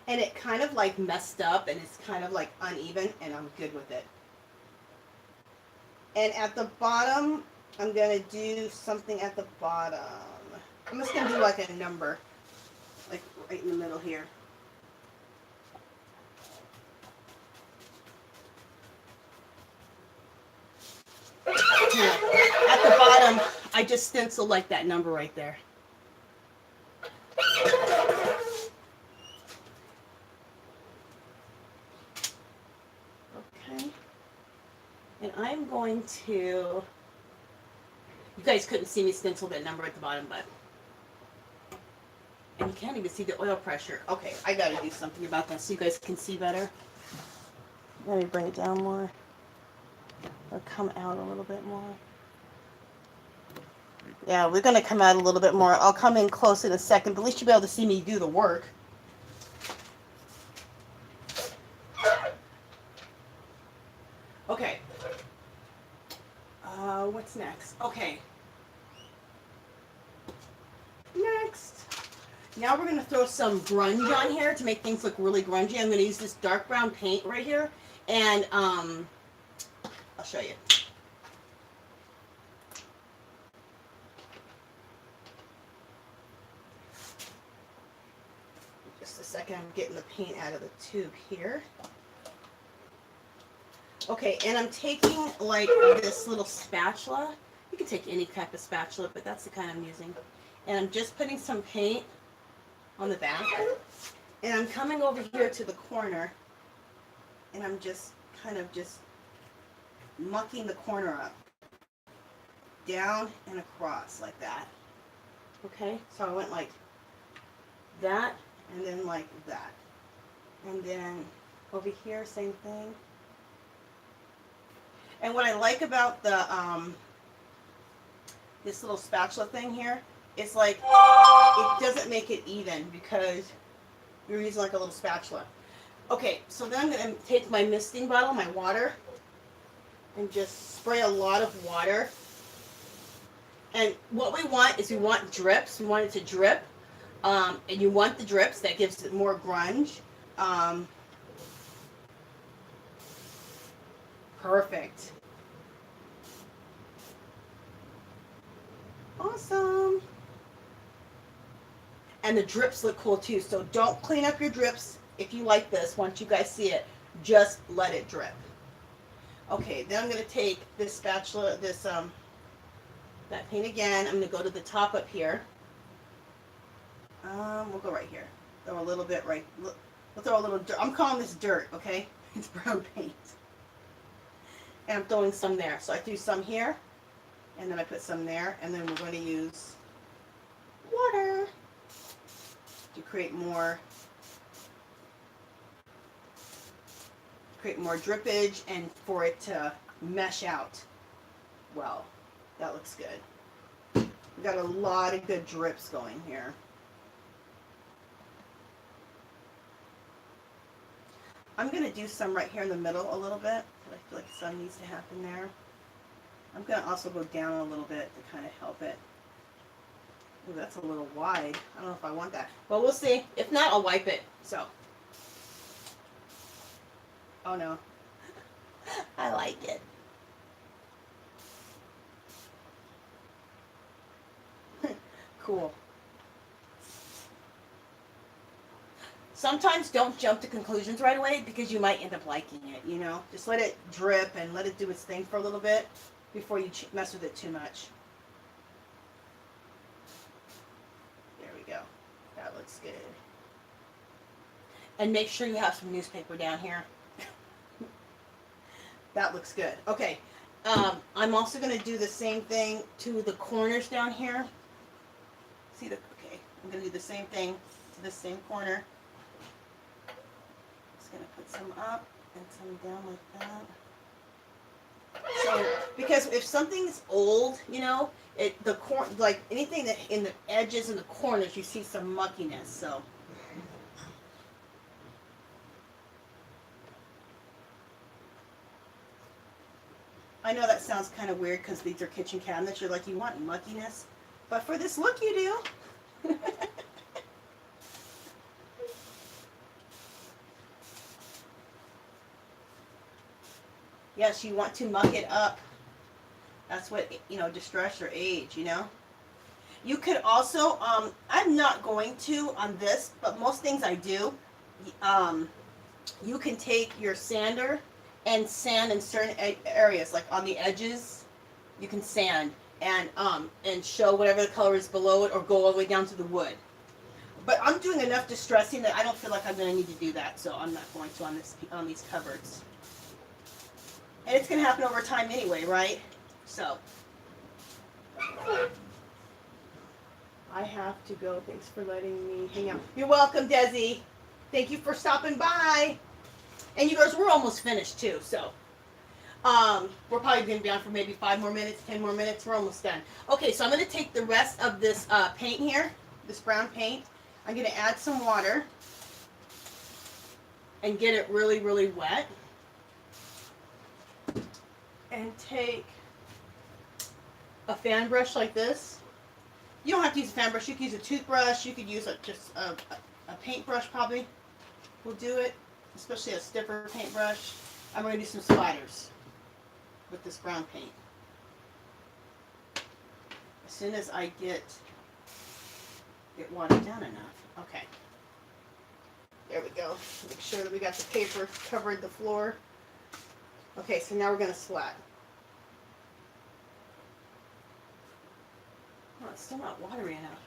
And it kind of like messed up and it's kind of like uneven, and I'm good with it. And at the bottom, I'm going to do something at the bottom. I'm just going to do like a number, like right in the middle here. At the bottom, I just stencil like that number right there. And I'm going to, you guys couldn't see me stencil that number at the bottom, but, and you can't even see the oil pressure. Okay, I got to do something about that so you guys can see better. Let me bring it down more, or come out a little bit more. Yeah, we're going to come out a little bit more. I'll come in close in a second, but at least you'll be able to see me do the work. Okay. What's next? Okay. Next. Now we're going to throw some grunge on here to make things look really grungy. I'm going to use this dark brown paint right here. And I'll show you. Just a second. I'm getting the paint out of the tube here. Okay, and I'm taking like this little spatula. You can take any type of spatula, but that's the kind I'm using. And I'm just putting some paint on the back. And I'm coming over here to the corner. And I'm just kind of just mucking the corner up. Down and across like that. Okay, so I went like that and then like that. And then over here, same thing. And what I like about the this little spatula thing here, it's like it doesn't make it even because you're using like a little spatula. Okay, so then I'm going to take my misting bottle, my water, and just spray a lot of water. And what we want is we want drips. We want it to drip. And you want the drips. That gives it more grunge. Perfect. Awesome. And the drips look cool too. So don't clean up your drips if you like this. Once you guys see it, just let it drip. Okay, then I'm going to take this spatula, this that paint again. I'm going to go to the top up here. We'll go right here. Throw a little bit right. We'll throw a little dirt. I'm calling this dirt, okay? It's brown paint. And I'm throwing some there. So I threw some here, and then I put some there, and then we're going to use water to create more drippage and for it to mesh out well. That looks good. We got a lot of good drips going here. I'm going to do some right here in the middle a little bit. I feel like some needs to happen there. I'm going to also go down a little bit to kind of help it. Ooh, that's a little wide. I don't know if I want that. Well, we'll see. If not, I'll wipe it. So. Oh no. I like it. Cool. Sometimes don't jump to conclusions right away because you might end up liking it, you know? Just let it drip and let it do its thing for a little bit before you mess with it too much. There we go. That looks good. And make sure you have some newspaper down here. That looks good. Okay. I'm also going to do the same thing to the corners down here. See the, okay. I'm going to do the same thing to this same corner. Just going to put some up and some down like that. So, because if something's old, you know, like anything that in the edges and the corners, you see some muckiness. So. I know that sounds kind of weird because these are kitchen cabinets. You're like, you want muckiness? But for this look, you do. Yes, you want to muck it up. That's what, you know, distress or age, you know. You could also, I'm not going to on this, but most things I do, you can take your sander and sand in certain areas, like on the edges, you can sand and show whatever the color is below it, or go all the way down to the wood. But I'm doing enough distressing that I don't feel like I'm going to need to do that, so I'm not going to on these cupboards. And it's going to happen over time anyway, right? So I have to go. Thanks for letting me hang out. You're welcome, Desi. Thank you for stopping by. And you guys, we're almost finished too, so we're probably going to be on for maybe 5 more minutes, 10 more minutes. We're almost done. Okay, so I'm going to take the rest of this paint here, this brown paint. I'm going to add some water and get it really, really wet. And take a fan brush like this. You don't have to use a fan brush. You can use a toothbrush. You could use just a paintbrush probably will do it. Especially a stiffer paintbrush. I'm going to do some splatters with this brown paint. As soon as I get watered down enough. Okay. There we go. Make sure that we got the paper covered the floor. Okay, so now we're going to splat. Oh, it's still not watery enough.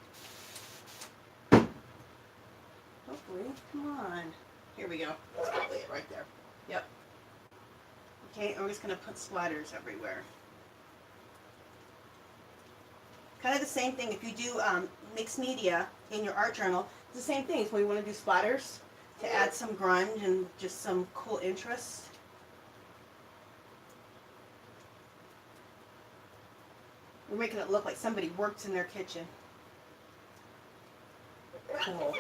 Hopefully. Come on. Here we go. That's probably it right there. Yep. Okay, and we're just going to put splatters everywhere. Kind of the same thing if you do mixed media in your art journal. It's the same thing. It's when you want to do splatters to add some grunge and just some cool interest. We're making it look like somebody works in their kitchen. Cool.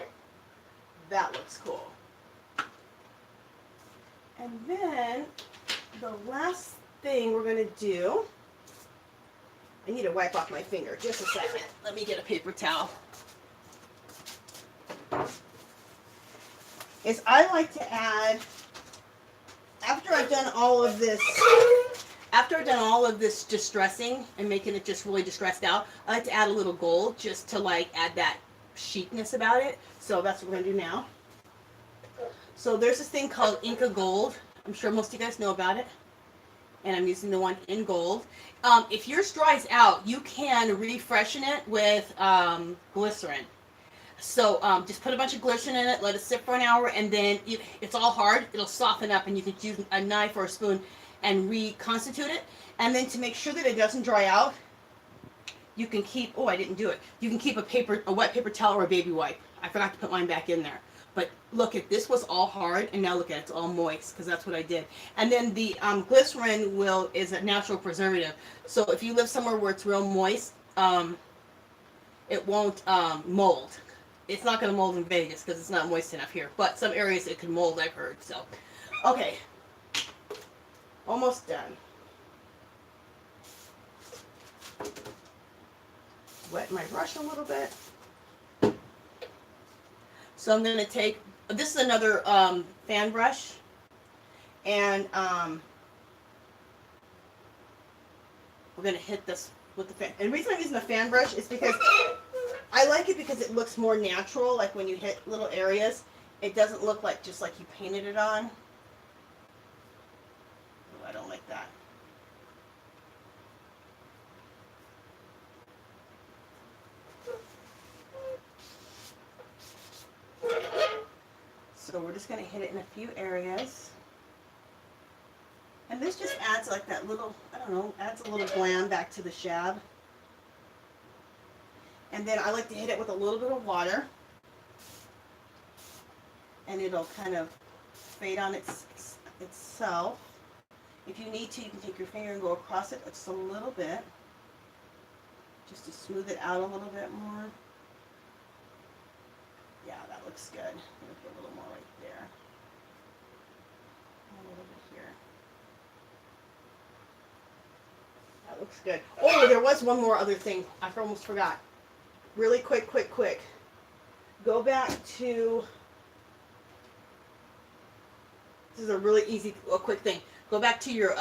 That looks cool. And then the last thing we're going to do, I need to wipe off my finger. Just a second. Let me get a paper towel. Is I like to add, after I've done all of this distressing and making it just really distressed out, I like to add a little gold just to like add that chicness about it. So that's what we're going to do now. So there's this thing called Inca Gold. I'm sure most of you guys know about it. And I'm using the one in gold. If yours dries out, you can refreshen it with glycerin. So just put a bunch of glycerin in it, let it sit for an hour, and then it's all hard. It'll soften up, and you can use a knife or a spoon and reconstitute it. And then to make sure that it doesn't dry out, you can keep. Oh, I didn't do it. You can keep a wet paper towel or a baby wipe. I forgot to put mine back in there. But look, at this was all hard, and now look at it, it's all moist because that's what I did. And then the glycerin is a natural preservative. So if you live somewhere where it's real moist, it won't mold. It's not going to mold in Vegas because it's not moist enough here. But some areas it can mold, I've heard. So, okay, almost done. Wet my brush a little bit. So I'm going to take, this is another fan brush, and we're going to hit this with the fan. And the reason I'm using a fan brush is because I like it because it looks more natural, like when you hit little areas, it doesn't look like just like you painted it on. Oh, I don't like that. So we're just going to hit it in a few areas. And this just adds like that little, I don't know, adds a little glam back to the shab. And then I like to hit it with a little bit of water. And it'll kind of fade on itself. If you need to, you can take your finger and go across it just a little bit. Just to smooth it out a little bit more. Yeah, that looks good. I'm going to put a little more right there. A little bit here. That looks good. Oh, there was one more other thing. I almost forgot. Really quick. Go back to, this is a really easy, quick thing. Go back to your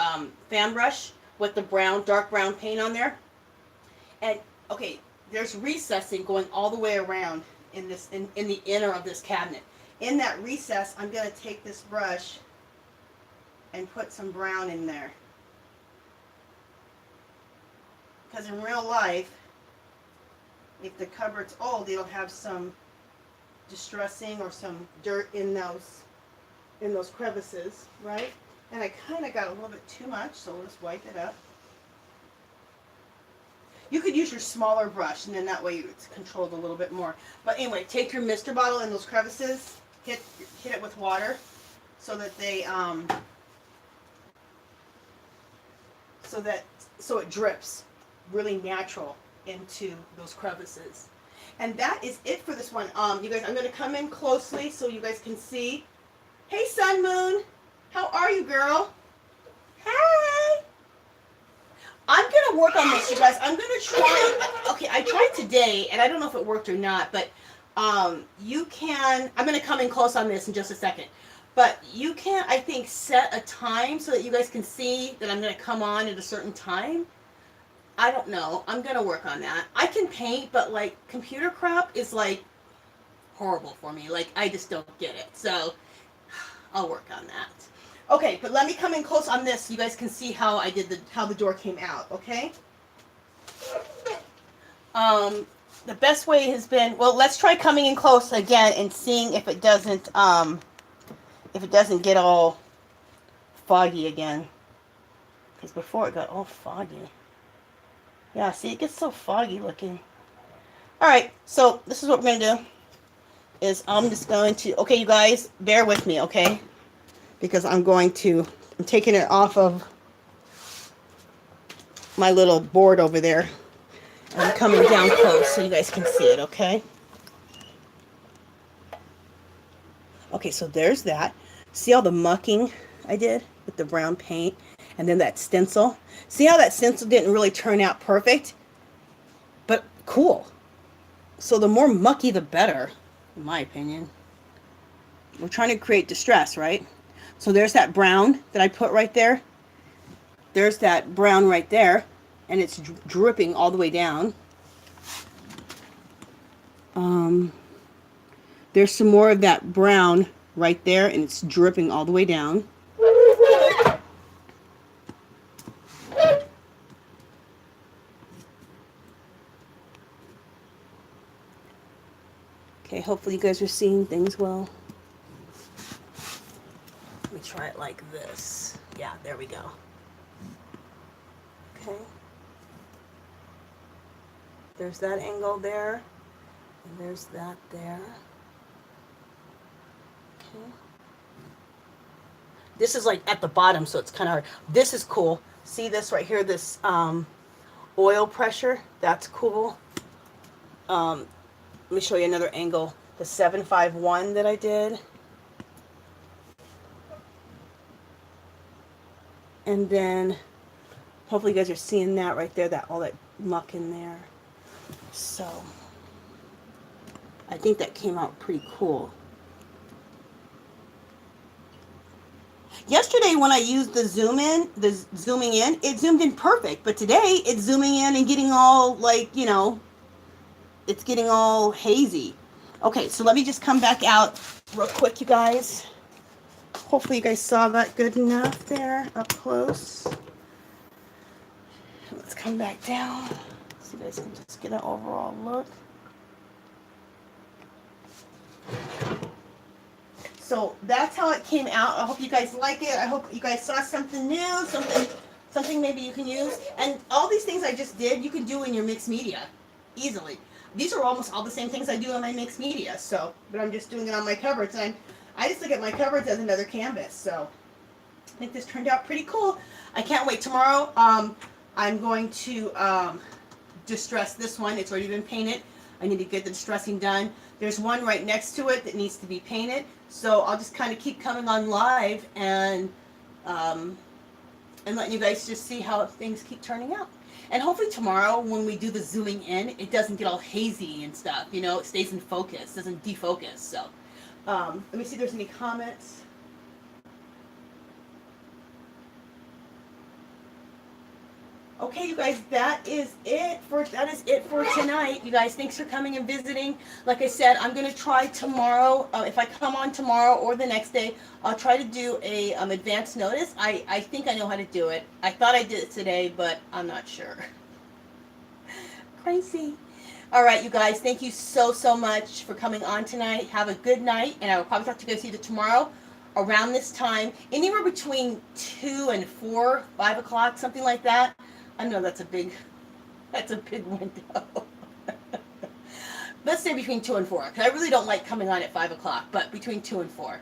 fan brush with the dark brown paint on there. And, okay, there's recessing going all the way around in the inner of this cabinet. In that recess, I'm going to take this brush and put some brown in there. Because in real life, if the cupboard's old, it'll have some distressing or some dirt in those crevices, right? And I kind of got a little bit too much, so we'll just wipe it up. You could use your smaller brush, and then that way it's controlled a little bit more. But anyway, take your Mr. bottle in those crevices, hit it with water, so that so it drips really natural into those crevices. And that is it for this one. You guys, I'm going to come in closely so you guys can see. Hey, Sun Moon, how are you, girl? Hey. I'm going to work on this, you guys. I'm going to try. Okay, I tried today, and I don't know if it worked or not, but you can, I'm going to come in close on this in just a second. But you can, I think, set a time so that you guys can see that I'm going to come on at a certain time. I don't know. I'm going to work on that. I can paint, but, like, computer crop is, like, horrible for me. Like, I just don't get it. So, I'll work on that. Okay, but let me come in close on this so you guys can see how I did how the door came out, okay? The best way has been, well, let's try coming in close again and seeing if it doesn't get all foggy again. Because before it got all foggy. Yeah, see, it gets so foggy looking. Alright, so this is what we're going to do. Is I'm just going to, okay, you guys, bear with me, okay? Because I'm taking it off of my little board over there. And I'm coming down close so you guys can see it, okay? Okay, so there's that. See all the mucking I did with the brown paint? And then that stencil. See how that stencil didn't really turn out perfect? But cool. So the more mucky, the better, in my opinion. We're trying to create distress, right? So there's that brown that I put right there. There's that brown right there. And it's dripping all the way down. There's some more of that brown right there. And it's dripping all the way down. Okay, hopefully you guys are seeing things well. Let me try it like this. Yeah, there we go. Okay. There's that angle there, and there's that there. Okay. This is like at the bottom, so it's kind of hard. This is cool. See this right here, this oil pressure? That's cool. Let me show you another angle. The 751 that I did. And then, hopefully you guys are seeing that right there, that all that muck in there. So, I think that came out pretty cool. Yesterday when I used the zooming in, it zoomed in perfect. But today, it's zooming in and getting all like, you know, it's getting all hazy. Okay, so let me just come back out real quick, you guys. Hopefully you guys saw that good enough there, up close. Let's come back down so you guys can just get an overall look. So that's how it came out. I hope you guys like it. I hope you guys saw something new, something maybe you can use. And all these things I just did, you can do in your mixed media easily. These are almost all the same things I do in my mixed media. So, but I'm just doing it on my cupboards. And I just look at my cupboards as another canvas. So I think this turned out pretty cool. I can't wait tomorrow. I'm going to distress this one. It's already been painted. I need to get the distressing done. There's one right next to it that needs to be painted. So I'll just kind of keep coming on live and letting you guys just see how things keep turning out. And hopefully tomorrow when we do the zooming in, it doesn't get all hazy and stuff. You know, it stays in focus, doesn't defocus. So let me see if there's any comments. Okay, you guys, that is it for tonight. You guys, thanks for coming and visiting. Like I said, I'm gonna try tomorrow. If I come on tomorrow or the next day, I'll try to do a advance notice. I think I know how to do it. I thought I did it today, but I'm not sure. Crazy. All right, you guys, thank you so much for coming on tonight. Have a good night, and I will probably talk to you guys either tomorrow around this time, anywhere between 2 and 4, 5 o'clock, something like that. I know that's a big window. Let's say between 2 and 4, because I really don't like coming on at 5 o'clock, but between 2 and 4.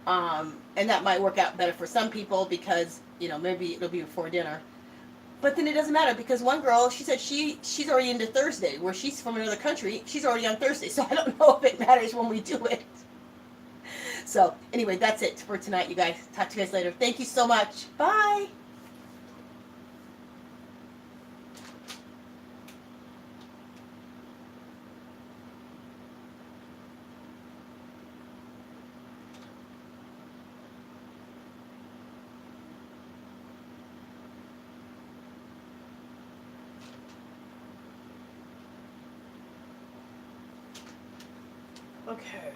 And that might work out better for some people because, you know, maybe it'll be before dinner. But then it doesn't matter because one girl, she said she's already into Thursday, where she's from another country. She's already on Thursday, so I don't know if it matters when we do it. So anyway, that's it for tonight, you guys. Talk to you guys later. Thank you so much. Bye. Okay.